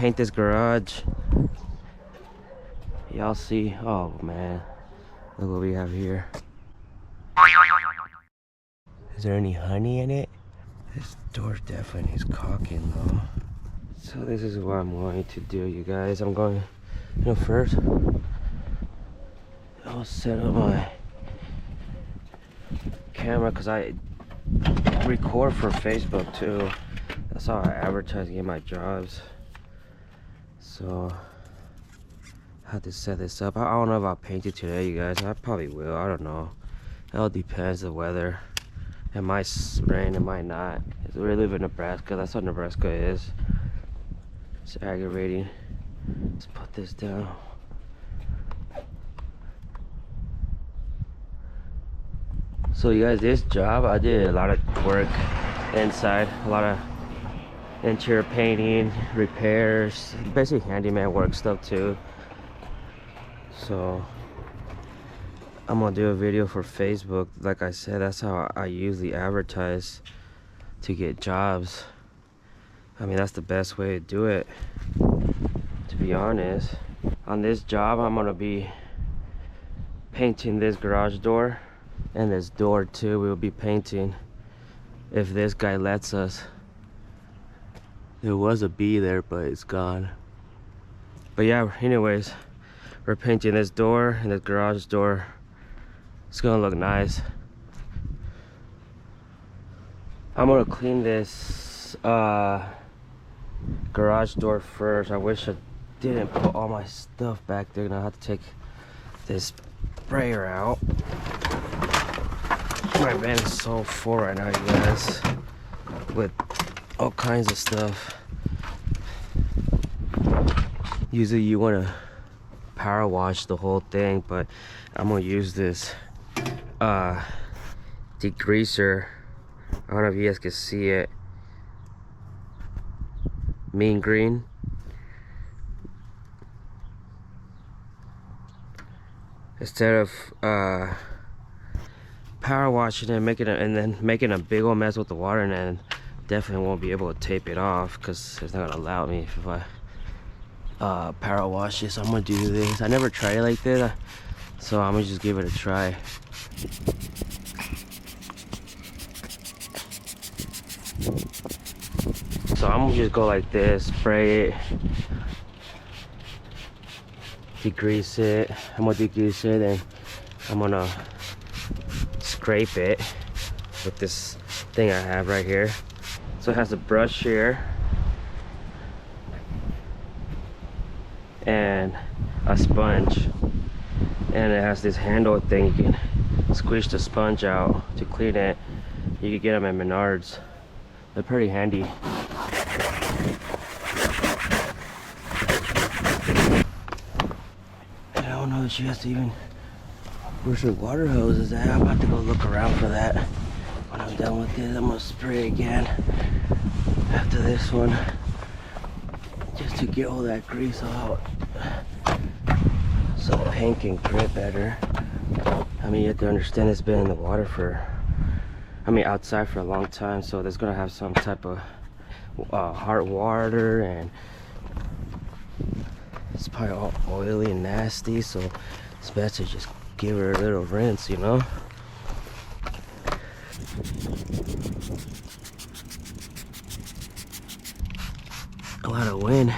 paint this garage. Y'all see? Oh man, look what we have here. Is there any honey in it? This door definitely is caulking though. So this is what I'm going to do, you guys. I'm going, first I'll set up my camera because I record for Facebook too. That's how I advertise, get my jobs. So I have to set this up. I don't know if I'll paint it today, you guys. I probably will. I don't know. It all depends the weather. It might rain, it might not. We live in Nebraska. That's what Nebraska is. It's aggravating. Let's put this down. So you guys, this job, I did a lot of work inside. A lot of interior painting, repairs, basically handyman work stuff too. So I'm gonna do a video for Facebook. Like I said, that's how I usually advertise to get jobs. I mean, that's the best way to do it, to be honest. On this job, I'm gonna be painting this garage door and this door too. We'll be painting if this guy lets us. There was a bee there, but it's gone. But yeah, anyways, we're painting this door and this garage door. It's gonna look nice. I'm gonna clean this garage door first. I wish I didn't put all my stuff back there. Gonna have to take this sprayer out. My van is so full right now, you guys, with all kinds of stuff. Usually you want to power wash the whole thing, but I'm gonna use this degreaser. I don't know if you guys can see it. Mean green. Instead of power washing it, and then making a big old mess with the water, and then definitely won't be able to tape it off because it's not gonna allow me if I power wash it. So I'm gonna do this. I never tried it like this, so I'm gonna just give it a try. So I'm gonna just go like this, spray it, degrease it. I'm gonna degrease it, and I'm gonna scrape it with this thing I have right here. So it has a brush here and a sponge, and it has this handle thing. You can squish the sponge out to clean it. You can get them at Menards. They're pretty handy. I don't know if she has to even, where's her water hoses at? I'm about to go look around for that. When I'm done with this, I'm gonna spray again after this one, just to get all that grease out so the paint can grip better. I mean, you have to understand it's been in the water for, outside for a long time, so there's gonna have some type of hard water, and it's probably all oily and nasty, so it's best to just give her a little rinse, you know. A lot of wind.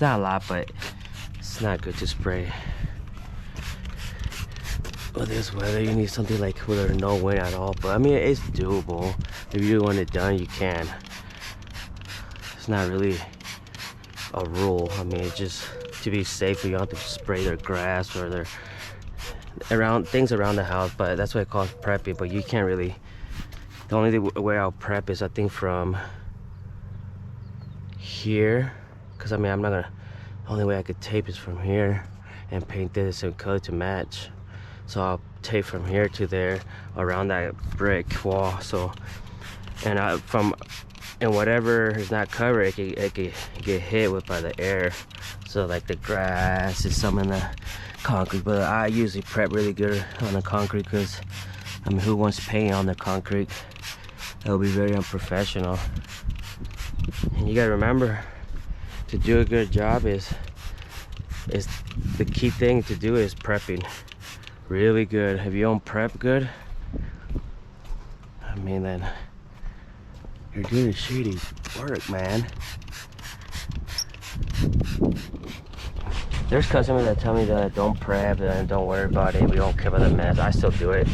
Not a lot, but it's not good to spray. With this weather, you need something like where there's no wind at all. But I mean, it's doable. If you want it done, you can. It's not really a rule. I mean, it's just to be safe. You don't have to spray their grass or their things around the house. But that's what I call prepping. But you can't really. The only way I'll prep is, I think, from here, because I mean, I'm not gonna. The only way I could tape is from here and paint this and color to match. So I'll tape from here to there around that brick wall. So, and whatever is not covered, it can get hit with by the air. So like the grass is some in the concrete, but I usually prep really good on the concrete, because I mean, who wants paint on the concrete? That would be very unprofessional. And you gotta remember to do a good job is the key thing to do is prepping really good. If you don't prep good, I mean, then you're doing shady work, man. There's customers that tell me that don't prep and don't worry about it, we don't care about the mess. I still do it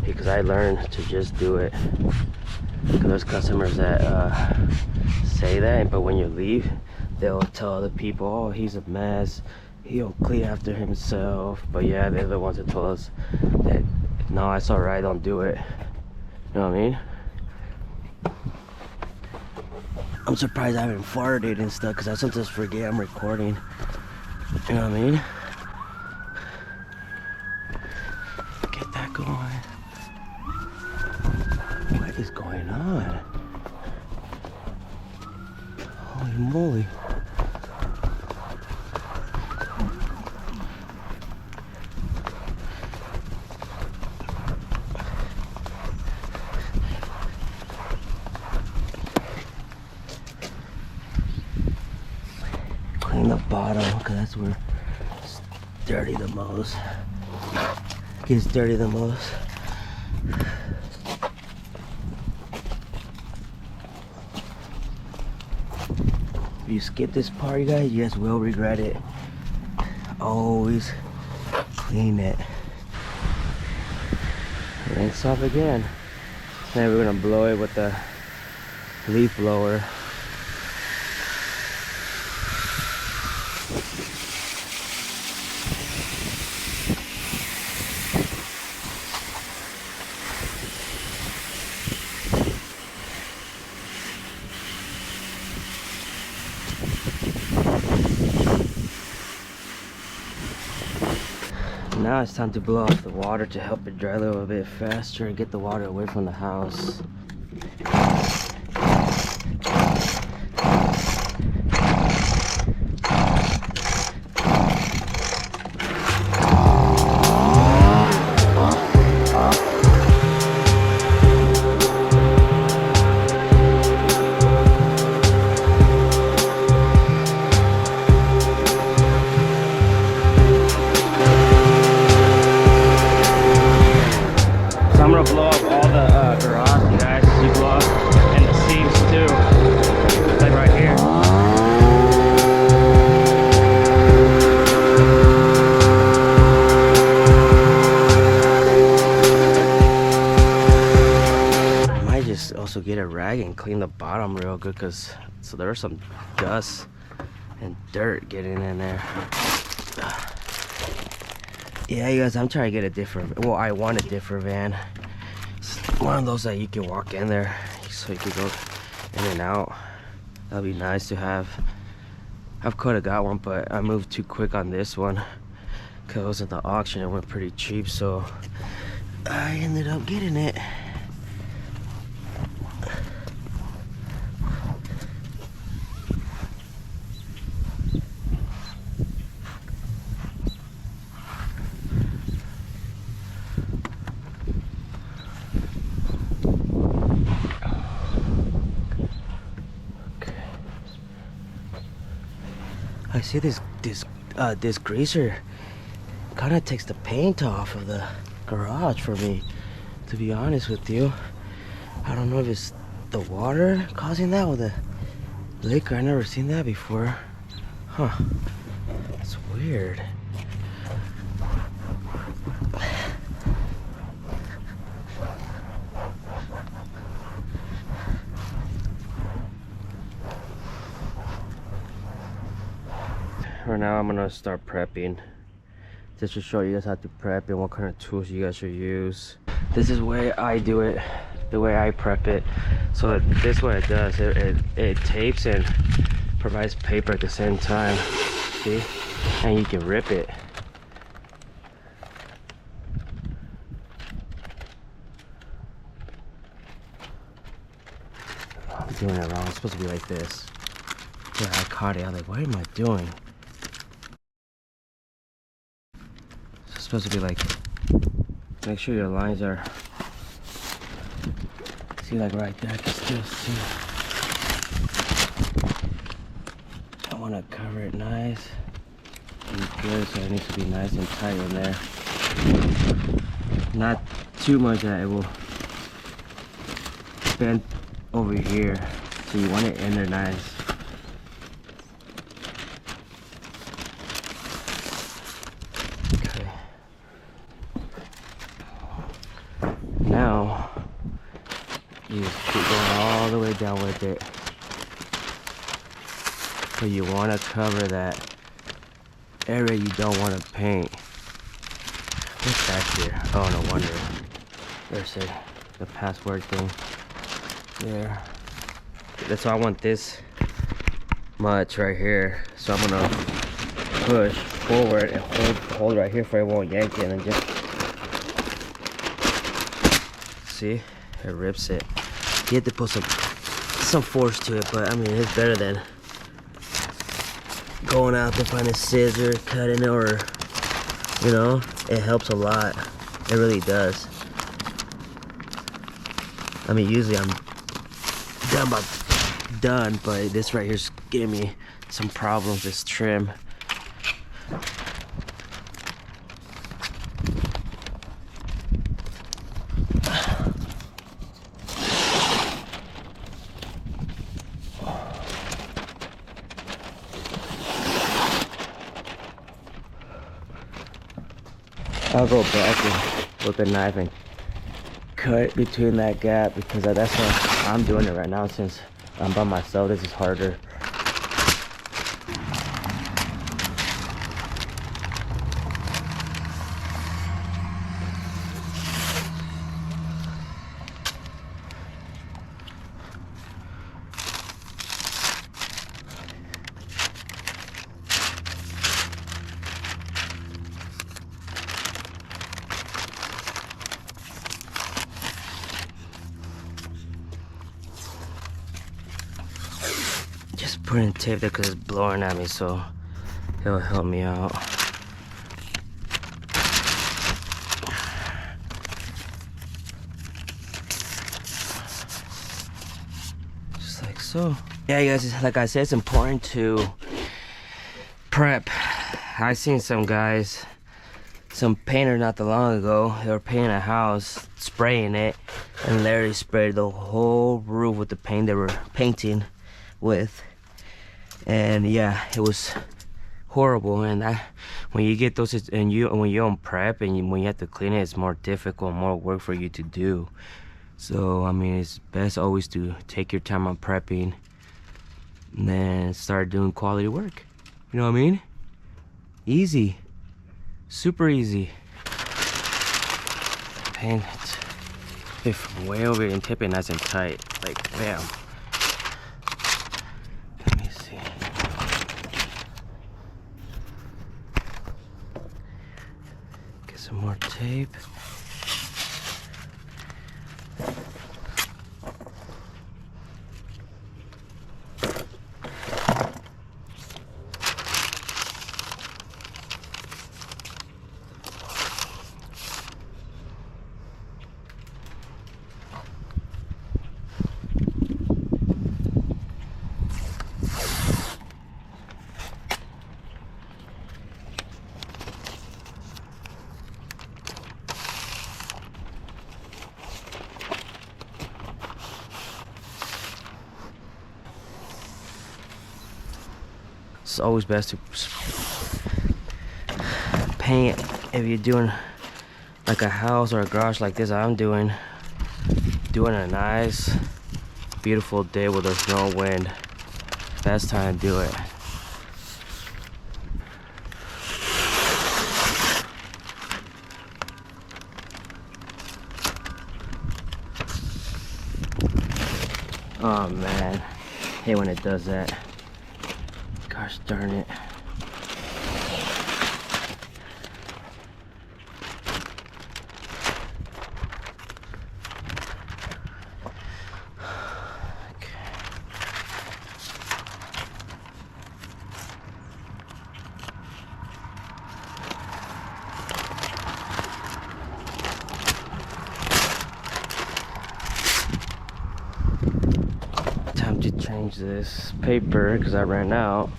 because I learned to just do it. Because there's customers that say that, but when you leave, they'll tell other people, oh, he's a mess, he don't clean after himself. But yeah, they're the ones that told us that no, it's alright, don't do it. You know what I mean? I'm surprised I haven't farted and stuff, because I sometimes forget I'm recording. You know what I mean? Get that going. What is going on? Holy moly. Clean the bottom, because that's where it's dirty the most. Gets dirty the most. If you skip this part, you guys will regret it. Always clean it. Rinse off again. Then we're gonna blow it with the leaf blower. Now it's time to blow off the water to help it dry a little bit faster and get the water away from the house. I'm gonna blow up all the garage, you guys. You blow up, and the seams too, like right here. I might just also get a rag and clean the bottom real good, cause so there's some dust and dirt getting in there. Yeah, you guys, I'm trying to get a different, well, I want a different van. It's one of those that you can walk in there, so you can go in and out. That'd be nice to have. I could have got one, but I moved too quick on this one. Cause it was at the auction, it went pretty cheap, so I ended up getting it. I see this greaser kind of takes the paint off of the garage for me, to be honest with you. I don't know if it's the water causing that or the liquor. I never seen that before. Huh. It's weird. For now, I'm gonna start prepping, just to show you guys how to prep and what kind of tools you guys should use. This is the way I do it, the way I prep it. So this is what it does. It tapes and provides paper at the same time. See, and you can rip it. I'm doing it wrong. It's supposed to be like this. Yeah, I caught it. I was like, what am I doing? It's supposed to be like, make sure your lines are, see, like right there, I can still see. want to cover it nice and good, so it needs to be nice and tight in there. Not too much that it will bend over here, so you want it in there nice. Okay. Now you just keep going all the way down with it. So you want to cover that area you don't want to paint. What's back here? Oh, no wonder. There's the password thing there. That's why I want this much right here. So I'm gonna push forward and hold right here for it won't yank it, and just see, it rips it. You have to put some force to it, but I mean it's better than going out to find a scissor, cutting it, or you know, it helps a lot. It really does. I mean, usually I'm done, but this right here's giving me some problems, this trim. I'll go back with a knife and cut between that gap, because that's what I'm doing it right now. Since I'm by myself, this is harder. Just putting tape there because it's blowing at me, so it'll help me out. Just like so. Yeah, guys, like I said, it's important to prep. I seen some guys, some painter not that long ago, they were painting a house, spraying it, and Larry sprayed the whole roof with the paint they were painting with. And yeah, it was horrible. And when you get those, and when you're on prep and when you have to clean it, it's more difficult, more work for you to do. So I mean, it's best always to take your time on prepping and then start doing quality work. You know what I mean? Easy, super easy. Paint it from way over and tip it nice and tight, like bam. Some more tape. It's always best to paint if you're doing like a house or a garage like this I'm doing a nice beautiful day where there's no wind. Best time to do it. Oh man, I hate when it does that. Gosh darn it. Time to change this paper because I ran out.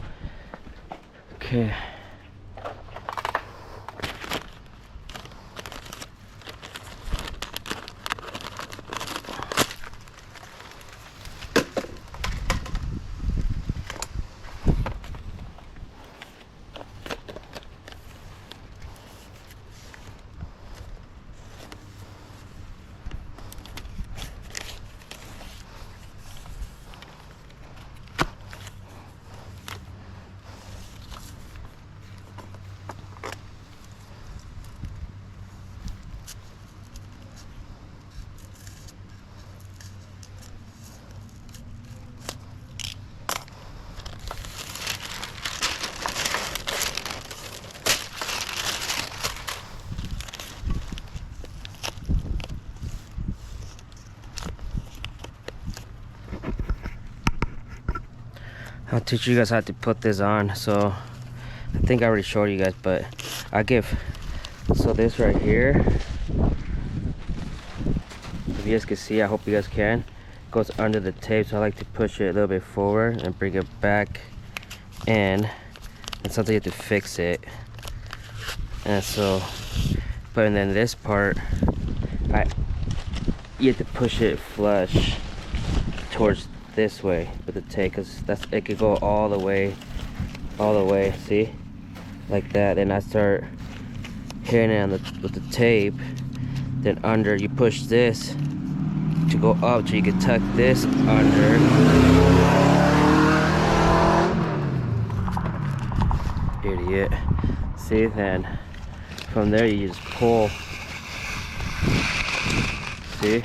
Okay. I'll teach you guys how to put this on. So I think I already showed you guys, but I give, so this right here, if you guys can see, I hope you guys can, goes under the tape. So I like to push it a little bit forward and bring it back in, and sometimes you have to fix it. And so, but then this part, you have to push it flush towards this way with the tape, because it could go all the way, see, like that. Then I start hitting it on with the tape. Then under, you push this to go up, so you can tuck this under. Idiot. See, then from there you just pull. See,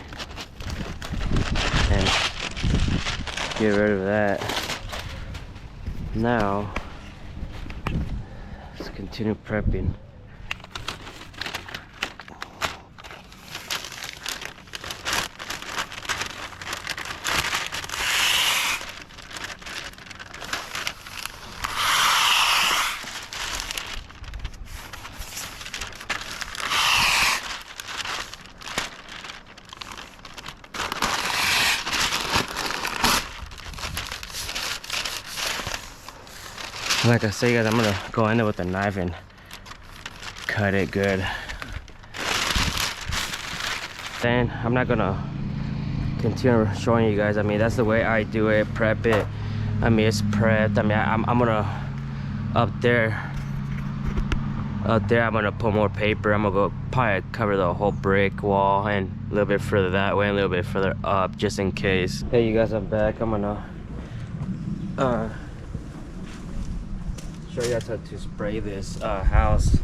and get rid of that. Now let's continue prepping. Like I say, guys, I'm gonna go in there with a knife and cut it good. Then I'm not gonna continue showing you guys. I mean, that's the way I do it. Prep it. I mean, it's prepped. I mean, I'm gonna up there. I'm gonna put more paper. I'm gonna go probably cover the whole brick wall and a little bit further that way, and a little bit further up, just in case. Hey, you guys, I'm back. I'm gonna show you guys how to spray this house.